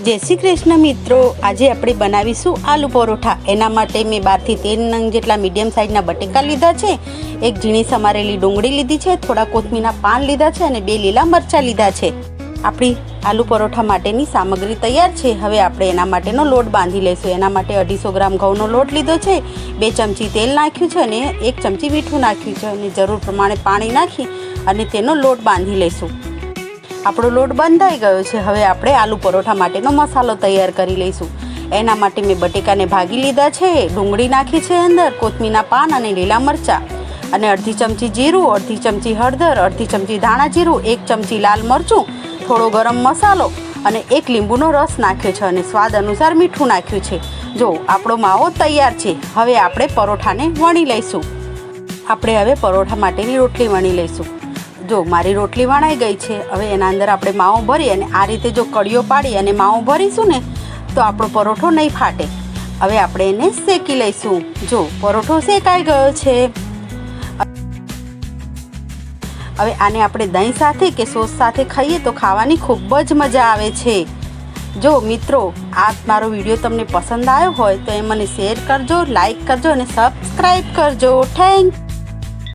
जय श्री कृष्ण मित्रों, आज આપણે બનાવીશું આલુ પરોઠા। એના માટે મેં 12 થી 13 નંગ જેટલા મીડિયમ સાઈઝના બટેકા લીધા છે, એક ઝીણી સમારેલી ડુંગળી લીધી છે, થોડા કોથમીરના પાન લીધા છે અને 2 લીલા મરચાં લીધા છે। આપણી આલુ પરોઠા માટેની સામગ્રી તૈયાર છે। હવે આપણે એના માટેનો લોટ બાંધી લઈશું। એના માટે 250 ગ્રામ ઘઉંનો લોટ લીધો છે, 2 ચમચી તેલ નાખ્યું છે અને 1 ચમચી મીઠું નાખ્યું છે અને જરૂર પ્રમાણે પાણી નાખી અને તેનો લોટ બાંધી લઈશું। આપણો લોટ બંધાઈ ગયો છે। હવે આપણે આલુ પરોઠા માટેનો મસાલો તૈયાર કરી લઈશું। એના માટે મેં બટેકાને ભાગી લીધા છે, ડુંગળી નાખી છે અંદર, કોથમીરના પાન અને લીલા મરચાં અને 1/2 ચમચી જીરું, 1/2 ચમચી હળદર, 1/2 ચમચી ધાણા જીરું, 1 ચમચી લાલ મરચું, થોડો ગરમ મસાલો અને 1 લીંબુનો રસ નાખ્યો છે અને સ્વાદ અનુસાર મીઠું નાખ્યું છે। જો આપણો માવો તૈયાર છે। હવે આપણે પરોઠાને વણી લઈશું। આપણે હવે પરોઠા માટેની રોટલી વણી લઈશું। જો મારી રોટલી વણાઈ ગઈ છે। હવે એના અંદર આપણે માવો ભરી અને આ રીતે જો કળીઓ પાડી અને માવો ભરીશું ને તો આપણો પરોઠો નહીં ફાટે। હવે આપણે એને શેકી લઈશું। જો પરોઠો શેકાઈ ગયો છે। હવે આને આપણે દહીં સાથે કે સોસ સાથે ખાઈએ તો ખાવાની ખૂબ જ મજા આવે છે। જો મિત્રો, આ મારો વિડીયો તમને પસંદ આવ્યો હોય તો એ મને શેર કરજો, લાઈક કરજો અને સબસ્ક્રાઈબ કરજો। Thank you.